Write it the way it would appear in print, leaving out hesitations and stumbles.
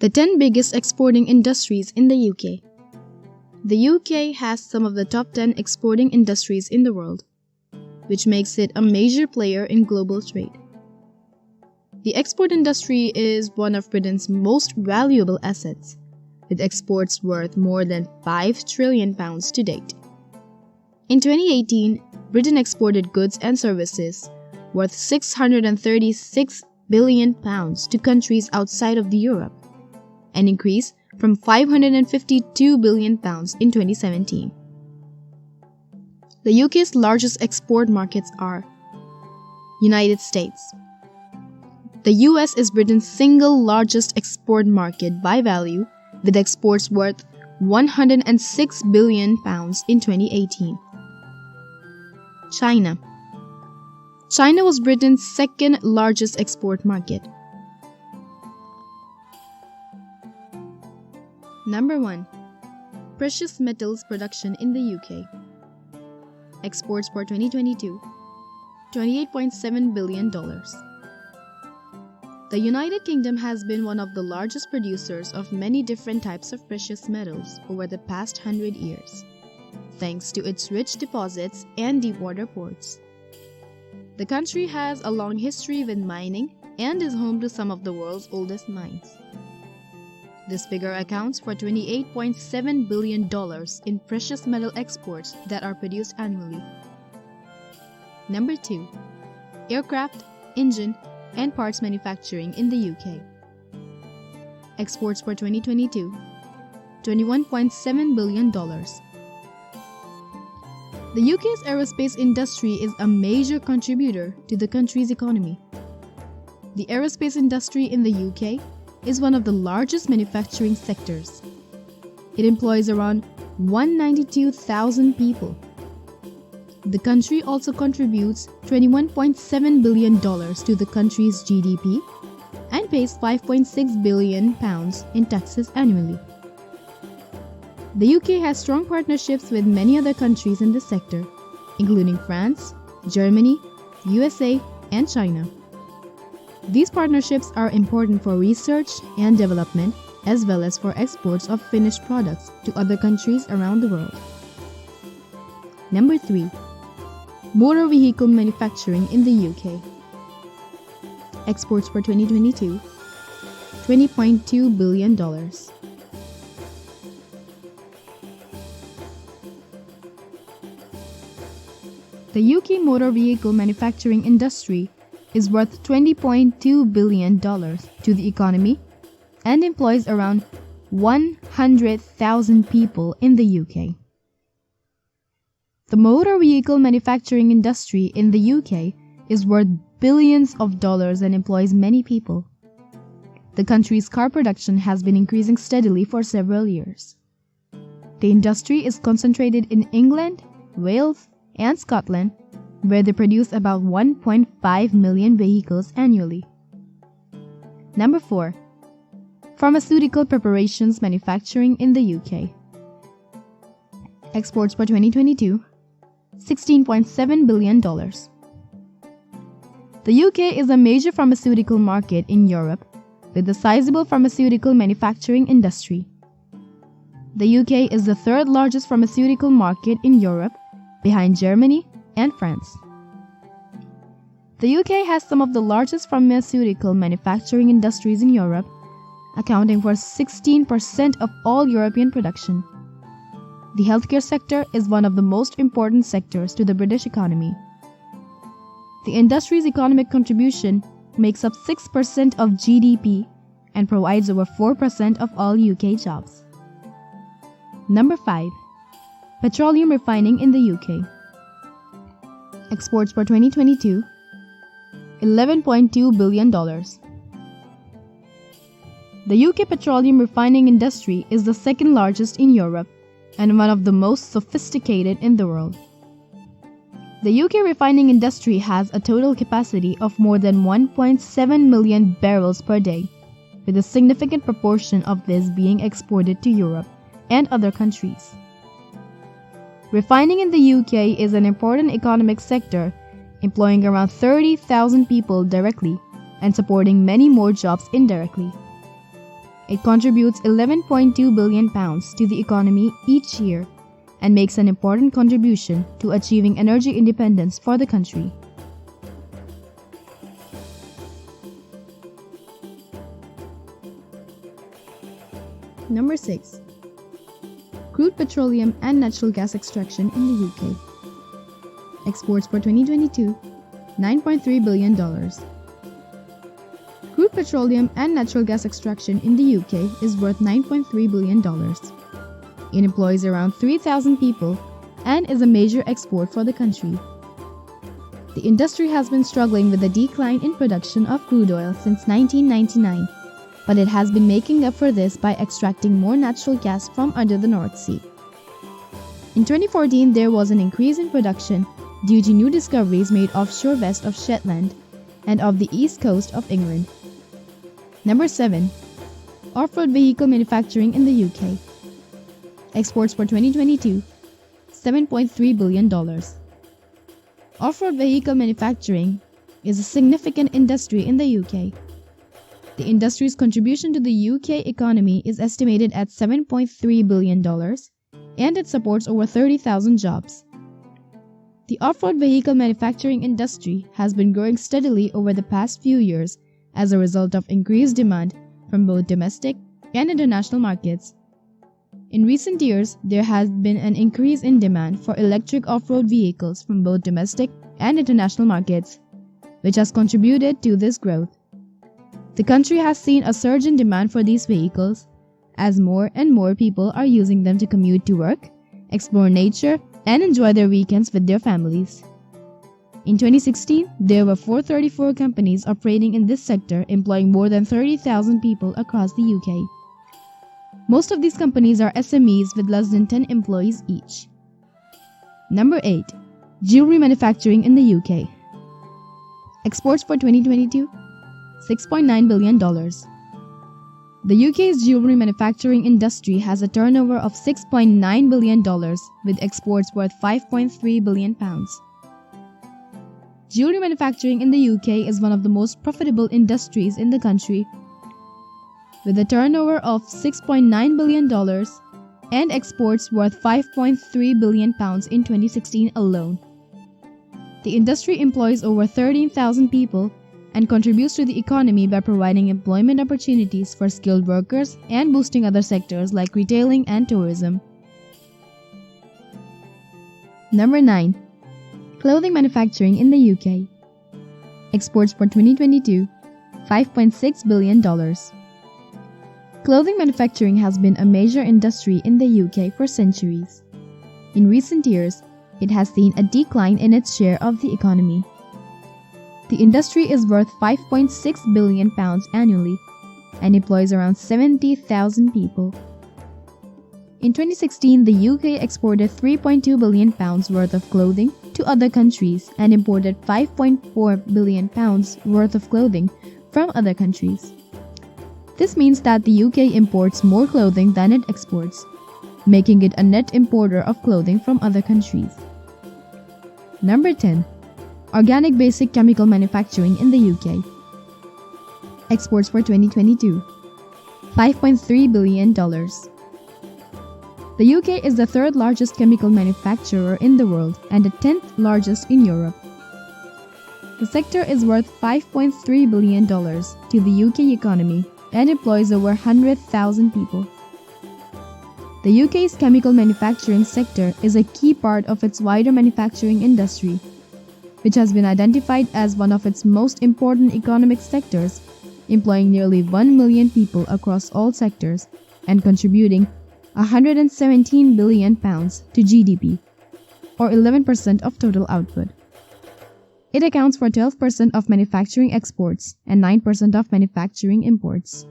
The 10 biggest exporting industries in the UK. The UK has some of the top 10 exporting industries in the world, which makes it a major player in global trade. The export industry is one of Britain's most valuable assets, with exports worth more than £5 trillion to date. In 2018, Britain exported goods and services worth £636 billion to countries outside of Europe, an increase from £552 billion in 2017. The UK's largest export markets are United States. The US is Britain's single largest export market by value, with exports worth £106 billion in 2018. China. China was Britain's second largest export market. Number 1. Precious metals production in the UK. Exports for 2022, $28.7 billion. The United Kingdom has been one of the largest producers of many different types of precious metals over the past 100 years, thanks to its rich deposits and deep-water ports. The country has a long history with mining and is home to some of the world's oldest mines. This figure accounts for $28.7 billion in precious metal exports that are produced annually. Number 2. Aircraft, engine, and parts manufacturing in the UK. Exports for 2022, $21.7 billion. The UK's aerospace industry is a major contributor to the country's economy. The aerospace industry in the UK is one of the largest manufacturing sectors. It employs around 192,000 people. The country also contributes $21.7 billion to the country's GDP and pays £5.6 billion in taxes annually. The UK has strong partnerships with many other countries in this sector, including France, Germany, USA, and China. These partnerships are important for research and development, as well as for exports of finished products to other countries around the world. Number 3. Motor vehicle manufacturing in the UK. Exports for 2022, $20.2 billion. The UK motor vehicle manufacturing industry is worth $20.2 billion to the economy and employs around 100,000 people in the UK. The motor vehicle manufacturing industry in the UK is worth billions of dollars and employs many people. The country's car production has been increasing steadily for several years. The industry is concentrated in England, Wales, and Scotland, where they produce about 1.5 million vehicles annually. Number 4. Pharmaceutical preparations manufacturing in the UK. Exports for 2022, $16.7 billion. The UK is a major pharmaceutical market in Europe, with a sizable pharmaceutical manufacturing industry. The UK is the third largest pharmaceutical market in Europe, behind Germany and France. The UK has some of the largest pharmaceutical manufacturing industries in Europe, accounting for 16% of all European production. The healthcare sector is one of the most important sectors to the British economy. The industry's economic contribution makes up 6% of GDP and provides over 4% of all UK jobs. Number 5. Petroleum refining in the UK. Exports for 2022, $11.2 billion. The UK petroleum refining industry is the second largest in Europe and one of the most sophisticated in the world. The UK refining industry has a total capacity of more than 1.7 million barrels per day, with a significant proportion of this being exported to Europe and other countries. Refining in the UK is an important economic sector, employing around 30,000 people directly and supporting many more jobs indirectly. It contributes £11.2 billion to the economy each year and makes an important contribution to achieving energy independence for the country. Number 6. Crude petroleum and natural gas extraction in the UK. Exports for 2022, $9.3 billion. Crude petroleum and natural gas extraction in the UK is worth $9.3 billion. It employs around 3,000 people and is a major export for the country. The industry has been struggling with the decline in production of crude oil since 1999, but it has been making up for this by extracting more natural gas from under the North Sea. In 2014, there was an increase in production due to new discoveries made offshore west of Shetland and of the east coast of England. Number 7. Off-road vehicle manufacturing in the UK. Exports for 2022, $7.3 billion. Off-road vehicle manufacturing is a significant industry in the UK. The industry's contribution to the UK economy is estimated at $7.3 billion, and it supports over 30,000 jobs. The off-road vehicle manufacturing industry has been growing steadily over the past few years as a result of increased demand from both domestic and international markets. In recent years, there has been an increase in demand for electric off-road vehicles from both domestic and international markets, which has contributed to this growth. The country has seen a surge in demand for these vehicles as more and more people are using them to commute to work, explore nature, and enjoy their weekends with their families. In 2016, there were 434 companies operating in this sector, employing more than 30,000 people across the UK. Most of these companies are SMEs with less than 10 employees each. Number 8. Jewelry manufacturing in the UK. Exports for 2022, $6.9 billion. The UK's jewelry manufacturing industry has a turnover of $6.9 billion with exports worth £5.3 billion. Jewelry manufacturing in the UK is one of the most profitable industries in the country, with a turnover of $6.9 billion and exports worth £5.3 billion in 2016 alone. The industry employs over 13,000 people and contributes to the economy by providing employment opportunities for skilled workers and boosting other sectors like retailing and tourism. Number 9. Clothing manufacturing in the UK. Exports for 2022, $5.6 billion. Clothing manufacturing has been a major industry in the UK for centuries. In recent years, it has seen a decline in its share of the economy. The industry is worth £5.6 billion annually and employs around 70,000 people. In 2016, the UK exported £3.2 billion worth of clothing to other countries and imported £5.4 billion worth of clothing from other countries. This means that the UK imports more clothing than it exports, making it a net importer of clothing from other countries. Number 10. Organic basic chemical manufacturing in the UK. Exports for 2022, $5.3 billion. The UK is the third largest chemical manufacturer in the world and the 10th largest in Europe. The sector is worth $5.3 billion to the UK economy and employs over 100,000 people. The UK's chemical manufacturing sector is a key part of its wider manufacturing industry, which has been identified as one of its most important economic sectors, employing nearly 1 million people across all sectors and contributing £117 billion to GDP, or 11% of total output. It accounts for 12% of manufacturing exports and 9% of manufacturing imports.